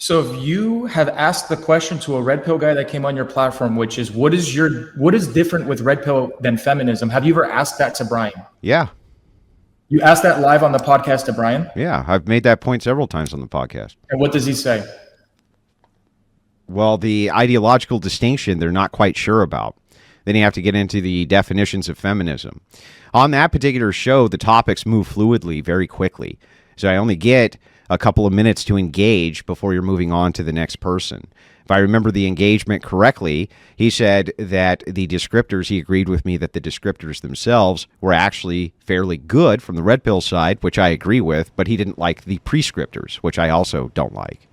So if you have asked the question to a red pill guy that came on your platform, which is what is different with red pill than feminism? Have you ever asked that to Brian? Yeah. You asked that live on the podcast to Brian? Yeah, I've made that point several times on the podcast. And what does he say? Well, the ideological distinction they're not quite sure about. Then you have to get into the definitions of feminism. On that particular show, the topics move fluidly very quickly. So I only get a couple of minutes to engage before you're moving on to the next person. If I remember the engagement correctly, he said that the descriptors, he agreed with me that the descriptors themselves were actually fairly good from the red pill side, which I agree with, but he didn't like the prescriptors, which I also don't like.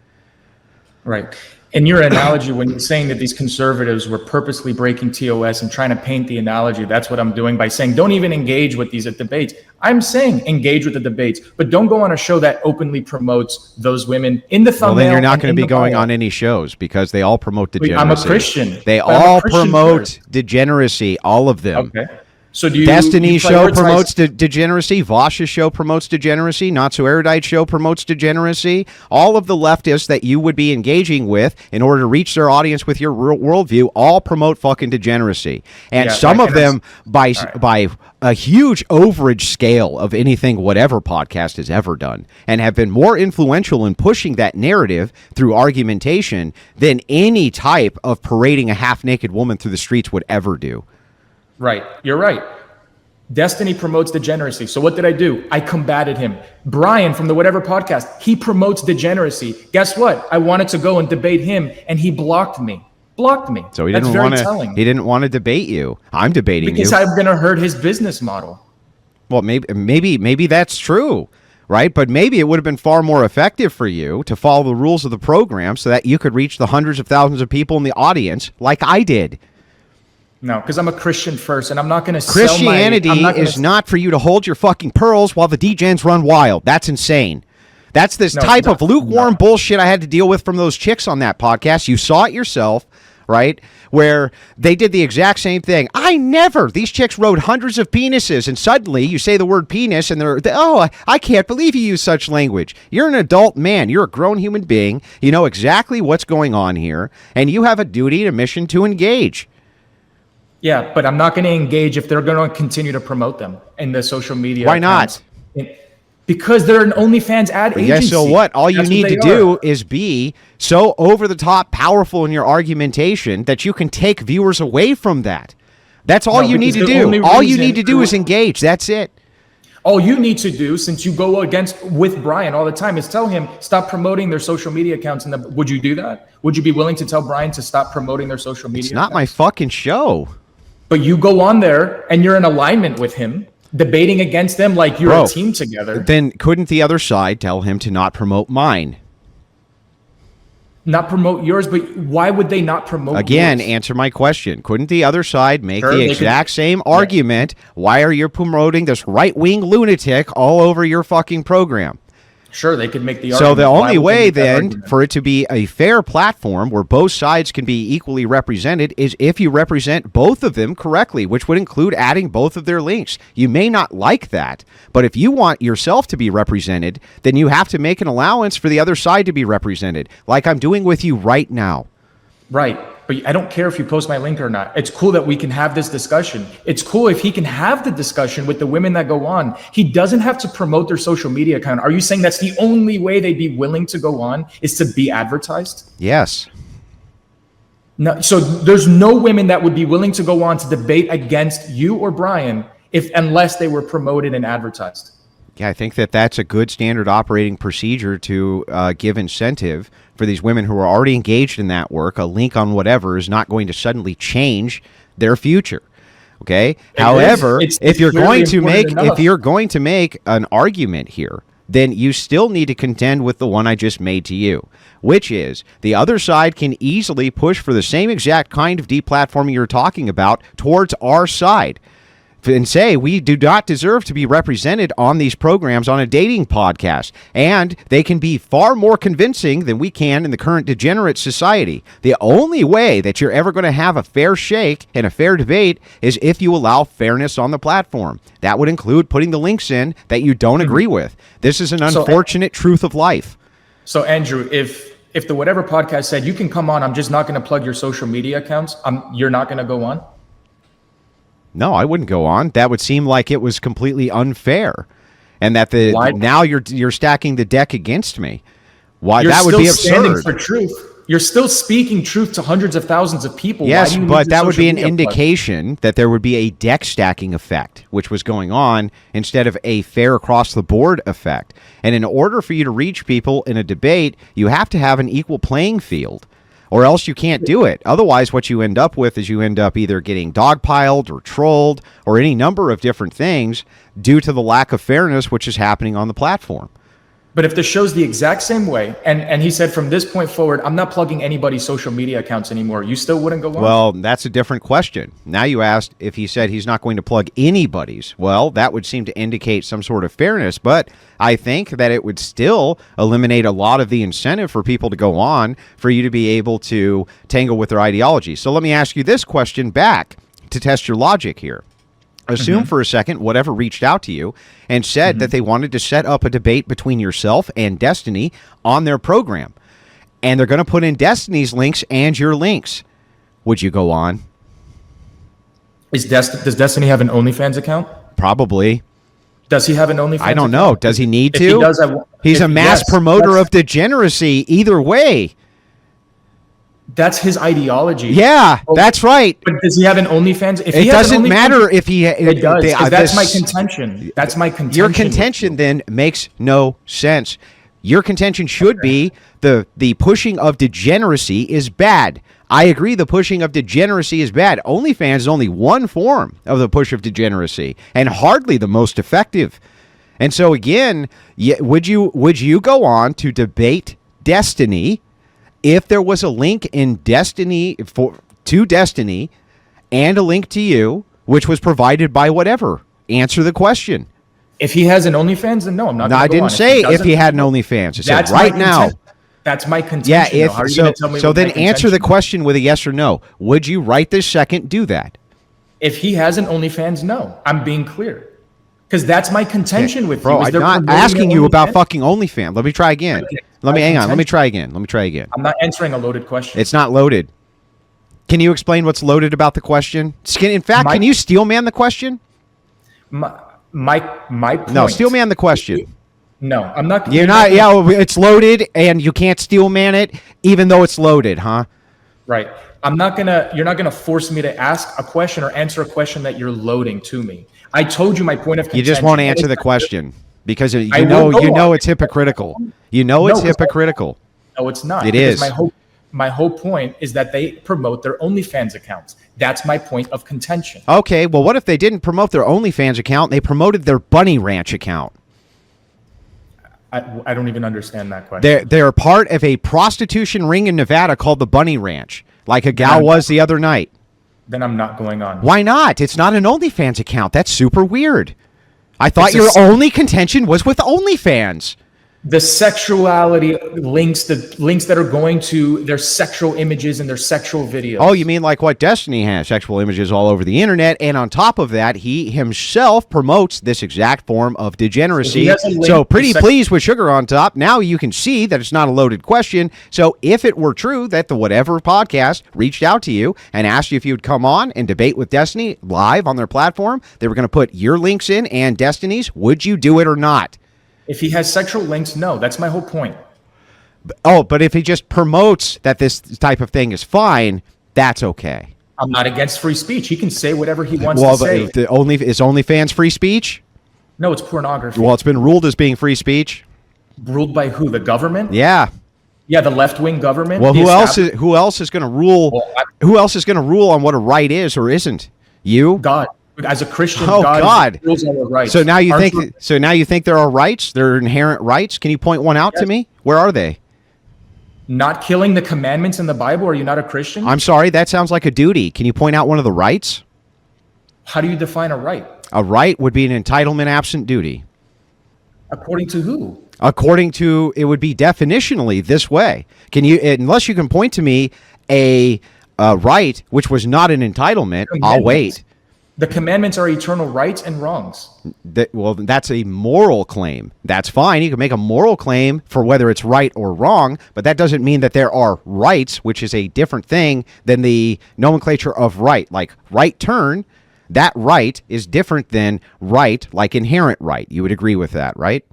Right. In your analogy, when you're saying that these conservatives were purposely breaking TOS and trying to paint the analogy, that's what I'm doing by saying don't even engage with these debates. I'm saying engage with the debates, but don't go on a show that openly promotes those women in the thumbnail. Well, then you're not going to be going on any shows because they all promote degeneracy. I'm a Christian. They all promote degeneracy, all of them. Okay. So do you, Destiny's show promotes degeneracy. Vosh's show promotes degeneracy. Not So Erudite show promotes degeneracy. All of the leftists that you would be engaging with in order to reach their audience with your worldview all promote fucking degeneracy. And some of them by a huge overage scale of anything whatever podcast has ever done and have been more influential in pushing that narrative through argumentation than any type of parading a half-naked woman through the streets would ever do. Right. You're right. Destiny promotes degeneracy. So what did I do? I combated him. Brian from the Whatever podcast, he promotes degeneracy. Guess what? I wanted to go and debate him and he blocked me. So he didn't want to debate you. I'm debating because I'm going to hurt his business model. Well, maybe that's true. Right. But maybe it would have been far more effective for you to follow the rules of the program so that you could reach the hundreds of thousands of people in the audience like I did. No, because I'm a Christian first, and I'm not going to Christianity is not for you to hold your fucking pearls while the degens run wild. That's insane. That's this type of lukewarm bullshit I had to deal with from those chicks on that podcast. You saw it yourself, right? Where they did the exact same thing. These chicks rode hundreds of penises, and suddenly you say the word penis, and I can't believe you use such language. You're an adult man. You're a grown human being. You know exactly what's going on here, and you have a duty and a mission to engage. Yeah, but I'm not going to engage if they're going to continue to promote them in the social media. Why not? Because they're an OnlyFans ad agency. Yes, so what? All you need to do is be so over-the-top powerful in your argumentation that you can take viewers away from that. That's all you need to do. All you need to do is engage. That's it. All you need to do, since you go with Brian all the time, is tell him stop promoting their social media accounts. Would you do that? Would you be willing to tell Brian to stop promoting their social media accounts? It's not my fucking show. But you go on there and you're in alignment with him, debating against them like you're a team together. Then couldn't the other side tell him to not promote mine? Not promote yours, but why would they not promote Again, yours? Answer my question. Couldn't the other side make the exact same argument? Why are you promoting this right-wing lunatic all over your fucking program? Sure, they could make the argument. So the only way then for it to be a fair platform where both sides can be equally represented is if you represent both of them correctly, which would include adding both of their links. You may not like that, but if you want yourself to be represented, then you have to make an allowance for the other side to be represented, like I'm doing with you right now. Right. But I don't care if you post my link or not. It's cool that we can have this discussion. It's cool if he can have the discussion with the women that go on. He doesn't have to promote their social media account. Are you saying that's the only way they'd be willing to go on is to be advertised? Yes. No. So there's no women that would be willing to go on to debate against you or Brian unless they were promoted and advertised. Yeah, I think that's a good standard operating procedure to give incentive for these women who are already engaged in that work. A link on whatever is not going to suddenly change their future. Okay. However, if you're going to make an argument here, then you still need to contend with the one I just made to you, which is the other side can easily push for the same exact kind of deplatforming you're talking about towards our side. And say we do not deserve to be represented on these programs on a dating podcast. And they can be far more convincing than we can in the current degenerate society. The only way that you're ever going to have a fair shake and a fair debate is if you allow fairness on the platform. That would include putting the links in that you don't agree with. This is an unfortunate truth of life. So, Andrew, if if the whatever podcast said, you can come on, I'm just not going to plug your social media accounts, you're not going to go on? No, I wouldn't go on. That would seem like it was completely unfair, and that now you're stacking the deck against me. Why? That would be absurd. Standing for truth. You're still speaking truth to hundreds of thousands of people. Yes, but that would be an indication that there would be a deck stacking effect, which was going on instead of a fair across the board effect. And in order for you to reach people in a debate, you have to have an equal playing field, or else you can't do it. Otherwise, what you end up with is you end up either getting dogpiled or trolled or any number of different things due to the lack of fairness which is happening on the platform. But if the show's the exact same way, and he said from this point forward, I'm not plugging anybody's social media accounts anymore, you still wouldn't go on? Well, that's a different question. Now you asked if he said he's not going to plug anybody's. Well, that would seem to indicate some sort of fairness, but I think that it would still eliminate a lot of the incentive for people to go on, for you to be able to tangle with their ideology. So let me ask you this question back to test your logic here. Assume for a second whatever reached out to you and said that they wanted to set up a debate between yourself and Destiny on their program. And they're going to put in Destiny's links and your links. Would you go on? Does Destiny have an OnlyFans account? Probably. Does he have an OnlyFans I don't account? know. Does he need to? If he does, He's a mass promoter of degeneracy either way. That's his ideology. Yeah, that's right. But does he have an OnlyFans? If it doesn't matter if he... It does, that's my contention. That's my contention. Your contention then makes no sense. Your contention should be the pushing of degeneracy is bad. I agree the pushing of degeneracy is bad. OnlyFans is only one form of the push of degeneracy, and hardly the most effective. And so again, would you go on to debate Destiny if there was a link in Destiny to Destiny and a link to you, which was provided by whatever? Answer the question. If he has an OnlyFans, then no, I'm not. No, I didn't say if he had an OnlyFans. I said right now. That's my contention. Yeah, so then answer the question with a yes or no. Would you right this second do that? If he has an OnlyFans, no. I'm being clear. Because that's my contention with bro, you. I'm not asking you about fucking OnlyFans. Let me try again. Hang on. Let me try again. I'm not answering a loaded question. It's not loaded. Can you explain what's loaded about the question? In fact, can you steel man the question? My point. No, steel man the question. No, I'm not. You're not. Yeah, well, it's loaded, and you can't steel man it, even though it's loaded, huh? Right. You're not gonna force me to ask a question or answer a question that you're loading to me. I told you my point of contention. You just won't answer the question because you know it's hypocritical. You know it's hypocritical. No, it's not. It is. My whole point is that they promote their OnlyFans accounts. That's my point of contention. Okay, well, what if they didn't promote their OnlyFans account? They promoted their Bunny Ranch account. I don't even understand that question. They're part of a prostitution ring in Nevada called the Bunny Ranch, like a gal was the other night. Then I'm not going on. Why not? It's not an OnlyFans account. That's super weird. I thought your only contention was with OnlyFans. The sexuality links, the links that are going to their sexual images and their sexual videos. Oh, you mean like what Destiny has, sexual images all over the internet, and on top of that, he himself promotes this exact form of degeneracy. So pretty pleased with sugar on top. Now you can see that it's not a loaded question. So if it were true that the whatever podcast reached out to you and asked you if you would come on and debate with Destiny live on their platform, they were going to put your links in and Destiny's, would you do it or not? If he has sexual links, no. That's my whole point. Oh, but if he just promotes that this type of thing is fine, that's okay. I'm not against free speech. He can say whatever he wants to say. Is OnlyFans free speach? No, it's pornography. Well, it's been ruled as being free speech. Ruled by who? The government? Yeah. Yeah, the left-wing government. Well, who else is going to rule? Well, who else is going to rule on what a right is or isn't? You? God. As a Christian, God rules all the rights. So now you think there are rights? There are inherent rights? Can you point one out to me? Where are they? Not killing the commandments in the Bible? Are you not a Christian? I'm sorry, that sounds like a duty. Can you point out one of the rights? How do you define a right? A right would be an entitlement absent duty. According to who? According to, it would be definitionally this way. Unless you can point to me a right which was not an entitlement, I'll wait. The commandments are eternal rights and wrongs. Well, that's a moral claim. That's fine. You can make a moral claim for whether it's right or wrong, but that doesn't mean that there are rights, which is a different thing than the nomenclature of right. Like right turn, that right is different than right, like inherent right. You would agree with that, right?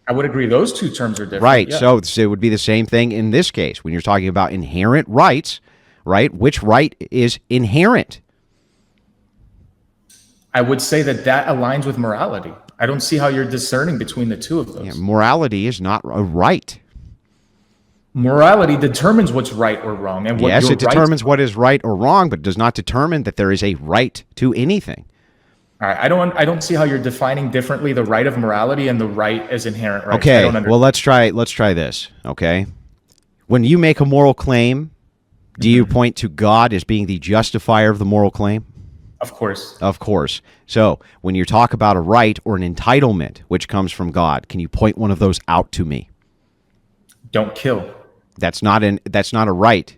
I would agree. Those two terms are different. Right. Yeah. So it would be the same thing in this case. When you're talking about inherent rights, right? Which right is inherent? I would say that aligns with morality. I don't see how you're discerning between the two of those. Yeah, morality is not a right. Morality determines what's right or wrong. And what Yes, your it determines what is right or wrong, but does not determine that there is a right to anything. All right, I don't see how you're defining differently the right of morality and the right as inherent rights. Okay, well, let's try this, okay? When you make a moral claim, do you point to God as being the justifier of the moral claim? Of course. Of course. So when you talk about a right or an entitlement, which comes from God, can you point one of those out to me? Don't kill. That's not a right.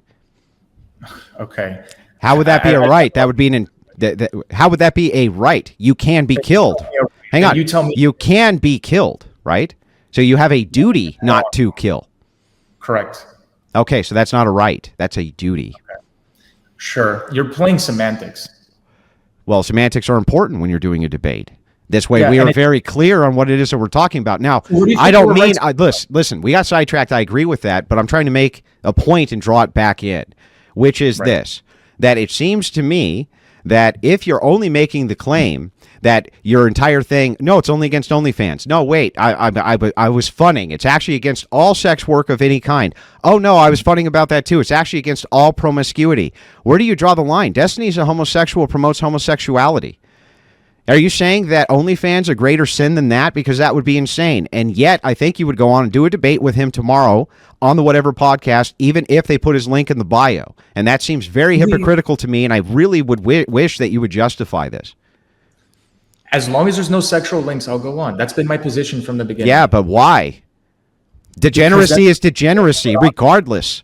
Okay. How would that be a right? That would be how would that be a right? You can be killed. Hang on. You tell me. You can be killed, right? So you have a duty not to kill. Correct. Okay, so that's not a right. That's a duty. Okay. Sure. You're playing semantics. Well, semantics are important when you're doing a debate. This way, we are very clear on what it is that we're talking about. Now, I don't mean, listen, we got sidetracked. I agree with that, but I'm trying to make a point and draw it back in, which is this, that it seems to me that if you're only making the claim that your entire thing, no, it's only against OnlyFans. No, wait, I was funning. It's actually against all sex work of any kind. Oh, no, I was funning about that too. It's actually against all promiscuity. Where do you draw the line? Destiny's a homosexual, promotes homosexuality. Are you saying that OnlyFans a greater sin than that? Because that would be insane. And yet, I think you would go on and do a debate with him tomorrow on the Whatever podcast, even if they put his link in the bio. And that seems very hypocritical to me, and I really would wish that you would justify this. As long as there's no sexual links, I'll go on. That's been my position from the beginning. Yeah, but why? Degeneracy is degeneracy, regardless.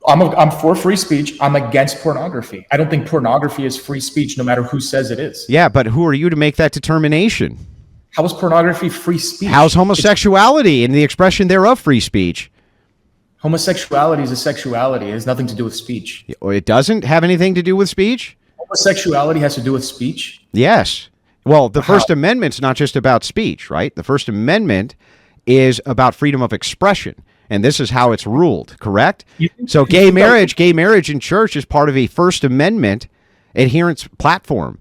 I'm for free speech. I'm against pornography. I don't think pornography is free speech, no matter who says it is. Yeah, but who are you to make that determination? How is pornography free speech? How's homosexuality and the expression thereof free speech? Homosexuality is a sexuality. It has nothing to do with speech. It doesn't have anything to do with speech? Homosexuality has to do with speech? Yes. Well, the First Amendment's not just about speech, right? The First Amendment is about freedom of expression. And this is how it's ruled, correct? So gay marriage in church is part of a First Amendment adherence platform.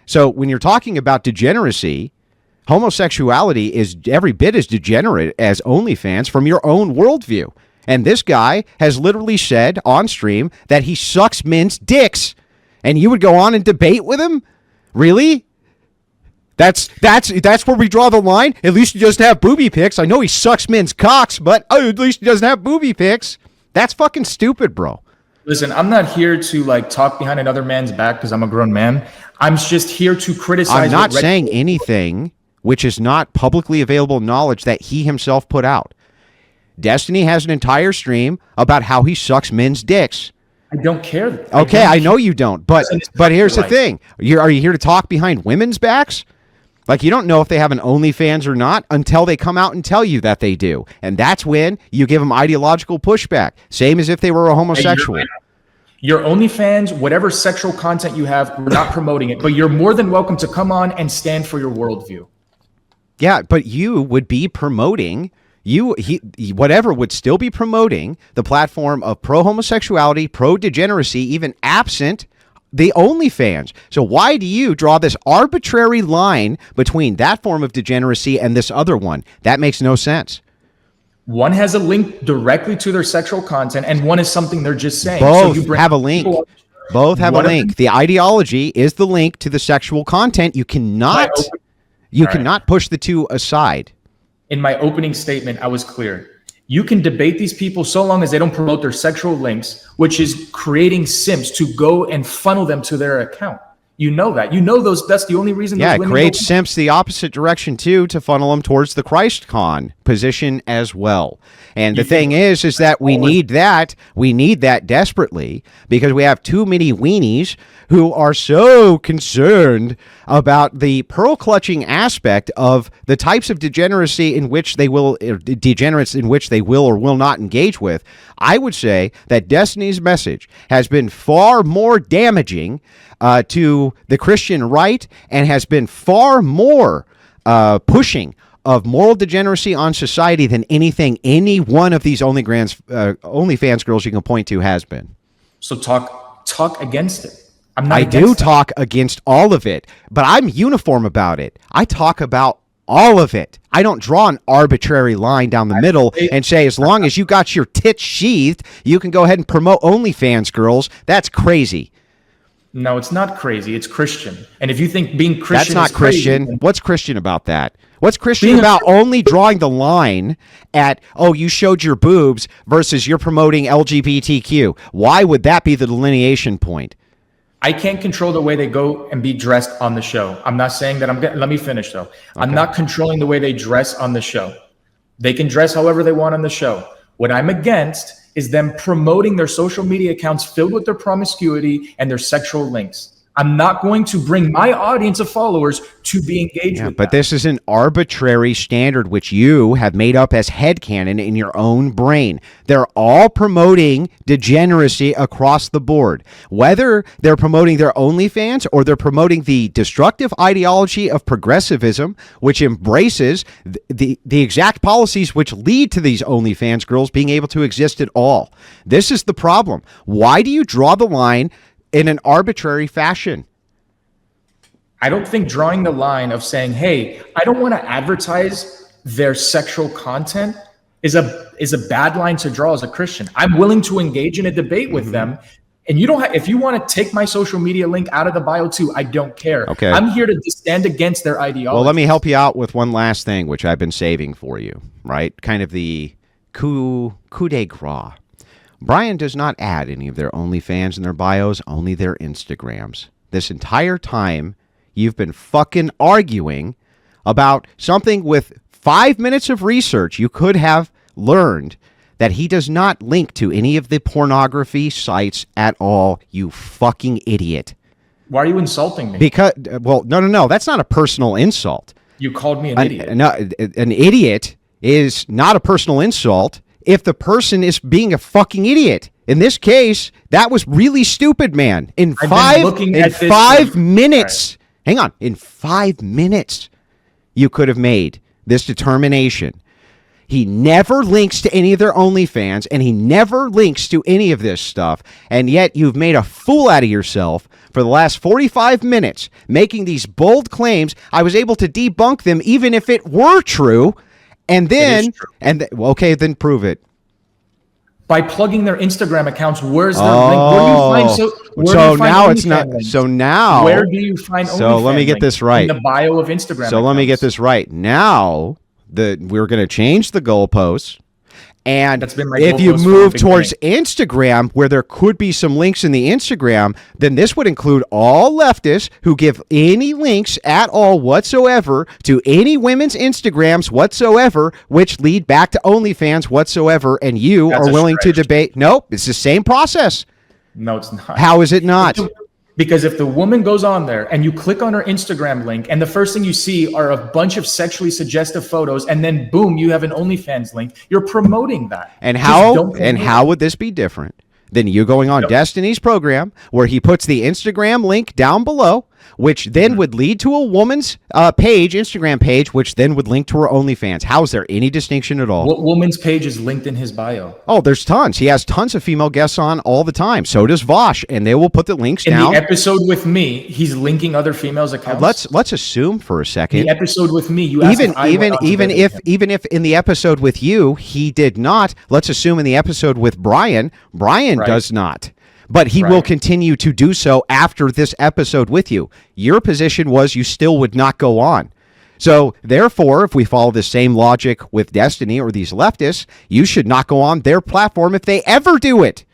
So when you're talking about degeneracy, homosexuality is every bit as degenerate as OnlyFans from your own worldview. And this guy has literally said on stream that he sucks men's dicks. And you would go on and debate with him? Really? That's where we draw the line. At least he doesn't have booby pics. I know he sucks men's cocks, but at least he doesn't have booby pics. That's fucking stupid, bro. Listen, I'm not here to talk behind another man's back because I'm a grown man. I'm just here to criticize. I'm not saying anything which is not publicly available knowledge that he himself put out. Destiny has an entire stream about how he sucks men's dicks. I don't care. Okay, I know you don't, but here's the thing. Are you here to talk behind women's backs? Like, you don't know if they have an OnlyFans or not until they come out and tell you that they do. And that's when you give them ideological pushback. Same as if they were a homosexual. Your OnlyFans, whatever sexual content you have, we're not promoting it. But you're more than welcome to come on and stand for your worldview. Yeah, but you would be promoting, whatever would still be promoting the platform of pro-homosexuality, pro-degeneracy, even absent the OnlyFans. So why do you draw this arbitrary line between that form of degeneracy and this other one? That makes no sense. One has a link directly to their sexual content, and one is something they're just saying. Both have a link. Both have a link. The ideology is the link to the sexual content. You cannot push the two aside. In my opening statement, I was clear. You can debate these people so long as they don't promote their sexual links, which is creating simps to go and funnel them to their account. You know that. You know those. That's the only reason. Yeah, those it women creates go- simps the opposite direction too, to funnel them towards the ChristCon position as well. And the thing is that we need that. We need that desperately, because we have too many weenies who are so concerned about the pearl clutching aspect of the types of degeneracy in which they will, degenerates in which they will or will not engage with. I would say that Destiny's message has been far more damaging to the Christian right, and has been far more pushing of moral degeneracy on society than anything any one of these OnlyFans girls you can point to has been. So talk against it. I'm not. I do talk against all of it, but I'm uniform about it. I talk about all of it. I don't draw an arbitrary line down the middle and say, as long as you got your tits sheathed, you can go ahead and promote OnlyFans girls. That's crazy. No, it's not crazy. It's Christian. And if you think being Christian That's not is crazy, Christian. then What's Christian about that? What's Christian about only drawing the line at, oh, you showed your boobs versus you're promoting LGBTQ? Why would that be the delineation point? I can't control the way they go and be dressed on the show. I'm not saying that let me finish though. Okay. I'm not controlling the way they dress on the show. They can dress however they want on the show. What I'm against is them promoting their social media accounts filled with their promiscuity and their sexual links. I'm not going to bring my audience of followers to be engaged with but that. this is an arbitrary standard which you have made up as headcanon in your own brain. They're all promoting degeneracy across the board. Whether they're promoting their OnlyFans or they're promoting the destructive ideology of progressivism, which embraces the exact policies which lead to these OnlyFans girls being able to exist at all. This is the problem. Why do you draw the line in an arbitrary fashion? I don't think drawing the line of saying, hey, I don't want to advertise their sexual content is a bad line to draw as a Christian. I'm willing to engage in a debate with them. And you don't if you want to take my social media link out of the bio too, I don't care. Okay. I'm here to stand against their ideology. Well, let me help you out with one last thing, which I've been saving for you, right? Kind of the coup de grace. Brian does not add any of their OnlyFans in their bios, only their Instagrams. This entire time, you've been fucking arguing about something with 5 minutes of research. You could have learned that he does not link to any of the pornography sites at all, you fucking idiot. Why are you insulting me? Because, well, no, that's not a personal insult. You called me an idiot. No, an idiot is not a personal insult if the person is being a fucking idiot. In this case, that was really stupid, man. In 5 minutes, hang on, in 5 minutes, you could have made this determination. He never links to any of their OnlyFans, and he never links to any of this stuff, and yet you've made a fool out of yourself for the last 45 minutes, making these bold claims. I was able to debunk them even if it were true. And then, okay, then prove it. By plugging their Instagram accounts, where's their link? Where do you find now it's not. Links? So now, where do you find? So let me get this right. In the bio of Instagram. So let me get this right. Now we're going to change the goalposts. And that's been my if you move towards Instagram, where there could be some links in the Instagram, then this would include all leftists who give any links at all whatsoever to any women's Instagrams whatsoever, which lead back to OnlyFans whatsoever. And you are willing to debate. Nope, it's the same process. No, it's not. How is it not? Because if the woman goes on there and you click on her Instagram link and the first thing you see are a bunch of sexually suggestive photos, and then boom, you have an OnlyFans link, you're promoting that. And how would this be different than you going on Destiny's program where he puts the Instagram link down below, which then would lead to a woman's Instagram page, which then would link to her OnlyFans? How is there any distinction at all? What woman's page is linked in his bio? Oh, there's tons. He has tons of female guests on all the time. So does Vosh, and they will put the links down. In the episode with me, he's linking other females' accounts. Let's assume for a second. The episode with me, even if in the episode with you he did not. Let's assume in the episode with Brian does not. But he will continue to do so after this episode with you. Your position was you still would not go on. So, therefore, if we follow the same logic with Destiny or these leftists, you should not go on their platform if they ever do it.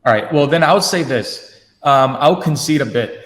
All right. Well, then I'll say this. I'll concede a bit.